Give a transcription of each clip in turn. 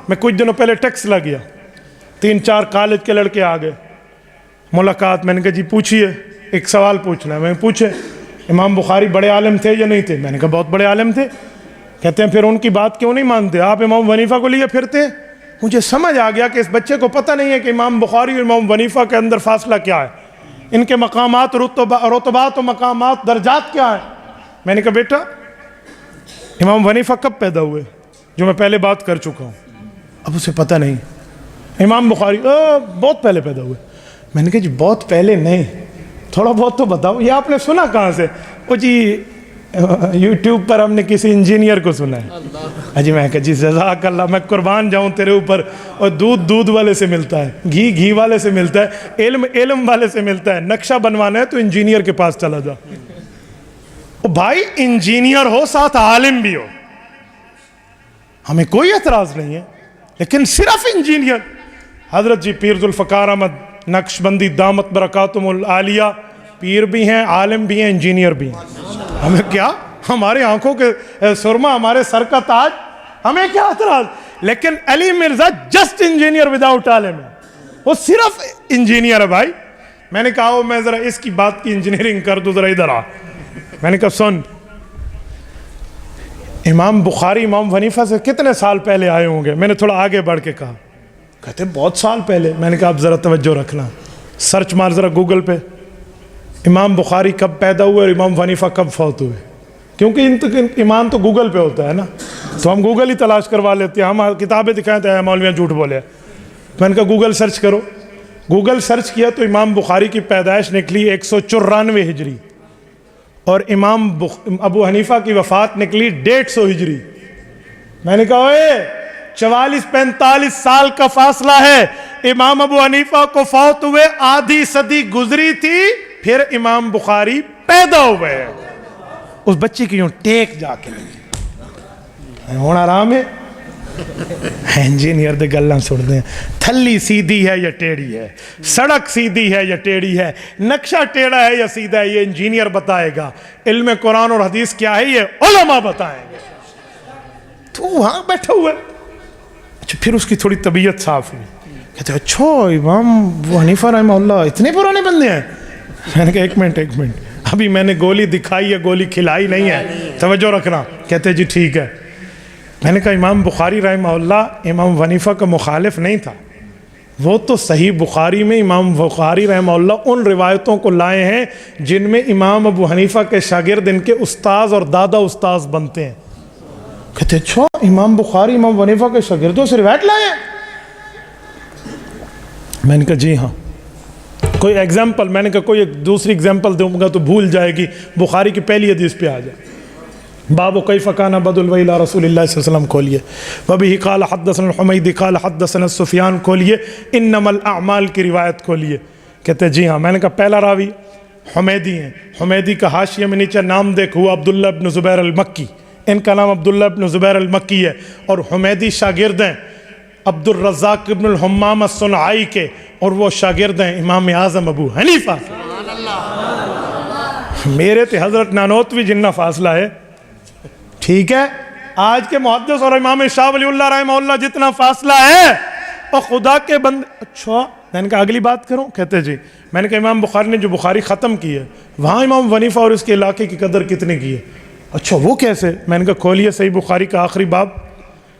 میں کچھ دنوں پہلے ٹیکس لگ گیا, 3-4 کالج کے لڑکے آ گئے, ملاقات. میں نے کہا جی پوچھئے, ایک سوال پوچھنا ہے. میں نے پوچھے امام بخاری بڑے عالم تھے یا نہیں تھے؟ میں نے کہا بہت بڑے عالم تھے. کہتے ہیں پھر ان کی بات کیوں نہیں مانتے, آپ امام حنیفہ کو لیے پھرتے ہیں. مجھے سمجھ آ گیا کہ اس بچے کو پتہ نہیں ہے کہ امام بخاری اور امام حنیفہ کے اندر فاصلہ کیا ہے, ان کے مقامات, رتبات و مقامات, درجات کیا ہے. میں نے کہا بیٹا امام حنیفہ کب پیدا ہوئے؟ جو میں پہلے بات کر چکا ہوں. اب اسے پتہ نہیں. امام بخاری بہت پہلے پیدا ہوئے. میں نے کہا جی بہت پہلے نہیں, تھوڑا بہت تو بتاؤ. یہ آپ نے سنا کہاں سے؟ وہ جی یوٹیوب پر ہم نے کسی انجینئر کو سنا ہے. اجی میں کہا جی جزاک اللہ, میں قربان جاؤں تیرے اوپر. اور دودھ والے سے ملتا ہے, گھی والے سے ملتا ہے, علم والے سے ملتا ہے. نقشہ بنوانا ہے تو انجینئر کے پاس چلا جا. بھائی انجینئر ہو ساتھ عالم بھی ہو, ہمیں کوئی اعتراض نہیں ہے, لیکن صرف انجینئر. حضرت جی پیر ذوالفقار احمد نقشبندی دامت برکاتہم العالیہ پیر بھی ہیں, عالم بھی ہیں, انجینئر بھی ہیں. ہمیں کیا, ہمارے آنکھوں کے سرما, ہمارے سر کا تاج, ہمیں کیا اعتراض. لیکن علی مرزا جسٹ انجینئر وداؤٹ عالم ہے, وہ صرف انجینئر ہے بھائی. میں نے کہا میں ذرا اس کی بات کی انجینئرنگ کر دوں, ذرا ادھر آ. میں نے کہا سن, امام بخاری امام حنیفہ سے کتنے سال پہلے آئے ہوں گے؟ میں نے تھوڑا آگے بڑھ کے کہا. کہتے بہت سال پہلے. میں نے کہا اب ذرا توجہ رکھنا, سرچ مار ذرا گوگل پہ, امام بخاری کب پیدا ہوئے اور امام حنیفہ کب فوت ہوئے. کیونکہ ایمان تو گوگل پہ ہوتا ہے نا, تو ہم گوگل ہی تلاش کروا لیتے ہیں. ہم کتابیں دکھائیں تو مولویاں جھوٹ بولے. میں نے کہا گوگل سرچ کرو. گوگل سرچ کیا تو امام بخاری کی پیدائش نکلی 194 ہجری, اور امام ابو حنیفہ کی وفات نکلی 150 ہجری. میں نے کہا 44-45 سال کا فاصلہ ہے. امام ابو حنیفہ کو فوت ہوئے آدھی صدی گزری تھی, پھر امام بخاری پیدا ہوئے. اس بچے کی یوں ٹیک جا کے لگی ہونا آرام ہے. انجینئر دے گلاں سن دیں, تھلی سیدھی ہے یا ٹیڑھی ہے, سڑک سیدھی ہے یا ٹیڑھی ہے, نقشہ ٹیڑھا ہے یا سیدھا ہے, یہ انجینئر بتائے گا. علم قرآن اور حدیث کیا ہے یہ علماء بتائیں گے. تو وہاں بیٹھا ہوا ہے. اچھا پھر اس کی تھوڑی طبیعت صاف ہوئی. کہتے ہیں اچھا امام ابو حنیفہ رحمہ اللہ اتنے پرانے بندے ہیں. میں نے کہا ایک منٹ, ابھی میں نے گولی دکھائی ہے, گولی کھلائی نہیں ہے, توجہ رکھنا. کہتے جی ٹھیک ہے. میں نے کہا امام بخاری رحمہ اللہ امام حنیفہ کا مخالف نہیں تھا, وہ تو صحیح بخاری میں امام بخاری رحمہ اللہ ان روایتوں کو لائے ہیں جن میں امام ابو حنیفہ کے شاگرد ان کے استاذ اور دادا استاذ بنتے ہیں. کہتے اچھا امام بخاری امام حنیفہ کے شاگردوں سے روایت لائے ہیں؟ میں نے کہا جی ہاں. کوئی ایگزامپل؟ میں نے کہا کوئی ایک دوسری ایگزامپل دوں گا تو بھول جائے گی. بخاری کی پہلی حدیث پہ آ جائے. باب کیف کان بدء الوحی الی رسول اللہ صلی اللہ علیہ وسلم کھولیے. وبہ قال حدثنا الحمیدی قال حدثنا سفیان کھولیے. انما الاعمال کی روایت کھولیے. کہتے جی ہاں. میں نے کہا پہلا راوی حمیدی ہیں. حمیدی کا حاشیے میں نیچے نام دیکھ ہوا عبداللہ ابن زبیر المکی. ان کا نام عبداللہ ابن زبیر المکی ہے, اور حمیدی شاگرد ہیں عبد الرزاق ابن الحمام الصنعائی کے, اور وہ شاگرد ہیں امام اعظم ابو حنیفہ. میرے تے حضرت نانوتوی جنہ فاصلہ ہے, ٹھیک ہے. آج کے محدث اور امام شاہ ولی اللہ رحمہ اللہ جتنا فاصلہ ہے, اور خدا کے بندے. اچھا میں نے کہا اگلی بات کروں؟ کہتے جی. میں نے کہا امام بخاری نے جو بخاری ختم کی ہے وہاں امام حنیفہ اور اس کے علاقے کی قدر کتنے کی ہے؟ اچھا وہ کیسے؟ میں نے کہا کھولیے صحیح بخاری کا آخری باب,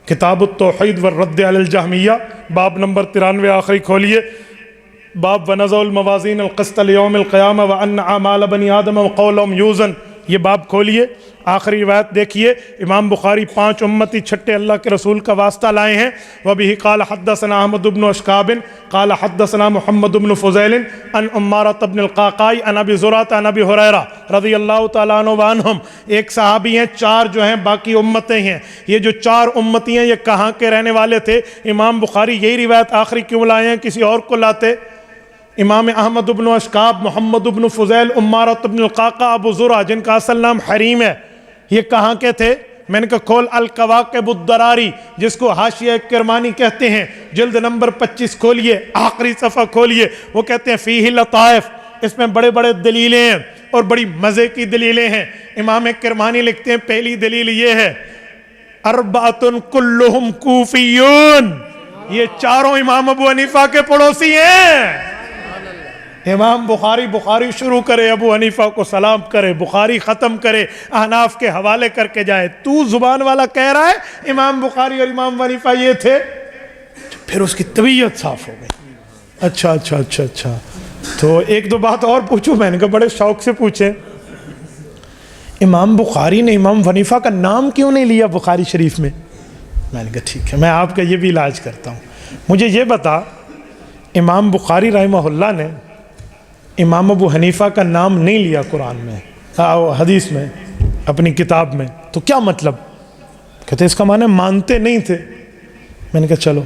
کتاب التوحید والرد علی الجہمیہ, باب نمبر 93 آخری کھولیے. باب ونضع الموازین القسط لیوم القیامہ وان اعمال بنی آدم وقولهم یوزن, یہ باب کھولیے. آخری روایت دیکھیے. امام بخاری 5 امتی چھٹے اللہ کے رسول کا واسطہ لائے ہیں. وبہ قال حدثنا احمد بن اشکاب قال حدثنا محمد بن فضیل عن عمارۃ بن القعقاع عن ابی زرعۃ عن ابی ہریرہ رضی اللہ تعالیٰ عنہ وعنہم. ایک صحابی ہیں, 4 جو ہیں باقی امتیں ہیں. یہ جو 4 امتی ہیں یہ کہاں کے رہنے والے تھے؟ امام بخاری یہی روایت آخری کیوں لائے ہیں, کسی اور کو لاتے؟ امام احمد بن اشکاب, محمد بن فضیل, عمارۃ بن القعقاع, ابو زرع جن کا اصل نام حریم ہے, یہ کہاں کے تھے؟ میں نے کہا کھول الکواکب الدراری جس کو حاشیہ کرمانی کہتے ہیں, جلد نمبر 25 کھولیے, آخری صفحہ کھولیے. وہ کہتے ہیں فیہ لطائف, اس میں بڑے بڑے دلیلیں ہیں اور بڑی مزے کی دلیلیں ہیں. امام کرمانی لکھتے ہیں پہلی دلیل یہ ہے اربعۃ کلہم کوفیون، یہ چاروں امام ابو حنیفہ کے پڑوسی ہیں۔ امام بخاری شروع کرے، ابو حنیفہ کو سلام کرے، بخاری ختم کرے، احناف کے حوالے کر کے جائے۔ تو زبان والا کہہ رہا ہے امام بخاری اور امام حنیفہ یہ تھے؟ پھر اس کی طبیعت صاف ہو گئی۔ اچھا تو ایک دو بات اور پوچھوں؟ میں نے کہا بڑے شوق سے پوچھیں، امام بخاری نے امام حنیفہ کا نام کیوں نہیں لیا بخاری شریف میں؟ میں نے کہا ٹھیک ہے، میں آپ کا یہ بھی علاج کرتا ہوں۔ مجھے یہ بتا، امام بخاری رحمہ اللہ نے امام ابو حنیفہ کا نام نہیں لیا قرآن میں، حدیث میں، اپنی کتاب میں، تو کیا مطلب؟ کہتے اس کا معنی مانتے نہیں تھے۔ میں نے کہا چلو،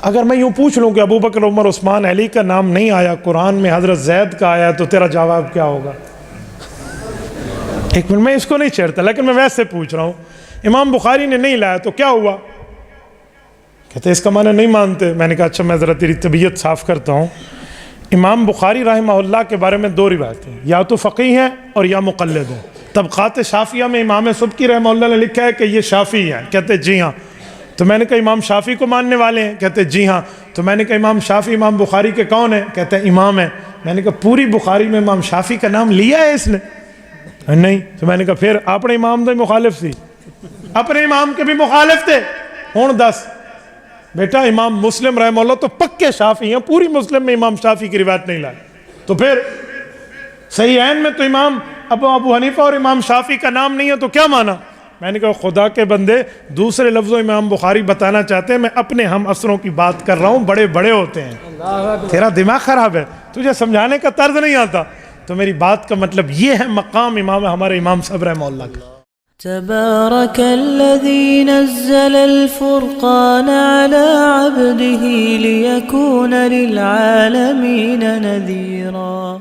اگر میں یوں پوچھ لوں کہ ابو بکر، عمر، عثمان، علی کا نام نہیں آیا قرآن میں، حضرت زید کا آیا، تو تیرا جواب کیا ہوگا؟ ایک منٹ، میں اس کو نہیں چھیڑتا، لیکن میں ویسے پوچھ رہا ہوں، امام بخاری نے نہیں لایا تو کیا ہوا؟ کہتے اس کا معنی نہیں مانتے۔ میں نے کہا اچھا، میں ذرا تیری طبیعت صاف کرتا ہوں۔ امام بخاری رحمہ اللہ کے بارے میں دو روایتیں، یا تو فقیہ ہیں اور یا مقلد ہیں۔ طبقات شافعیہ میں امام سبکی رحمہ اللہ نے لکھا ہے کہ یہ شافعی ہیں، کہتے جی ہاں۔ تو میں نے کہا امام شافعی کو ماننے والے ہیں؟ کہتے جی ہاں۔ تو میں نے کہا امام شافعی امام بخاری کے کون ہیں؟ کہتے ہیں امام ہیں۔ میں نے کہا پوری بخاری میں امام شافعی کا نام لیا ہے اس نے؟ نہیں۔ تو میں نے کہا پھر اپنے امام دے مخالف سی، اپنے امام کے بھی مخالف تھے۔ ہوں دس بیٹا، امام مسلم رحمہ اللہ تو پکے شافعی ہیں، پوری مسلم میں امام شافعی کی روایت نہیں لائے، تو پھر صحیحین میں تو امام ابو حنیفہ اور امام شافعی کا نام نہیں ہے، تو کیا مانا؟ میں نے کہا خدا کے بندے، دوسرے لفظوں امام بخاری بتانا چاہتے ہیں، میں اپنے ہم عصروں کی بات کر رہا ہوں، بڑے بڑے ہوتے ہیں، تیرا دماغ خراب ہے، تجھے سمجھانے کا طرز نہیں آتا۔ تو میری بات کا مطلب یہ ہے مقام ہمارے امام صاحب رحمہ اللہ کا۔ تبارك الذي نزل الفرقان على عبده ليكون للعالمين نذيرا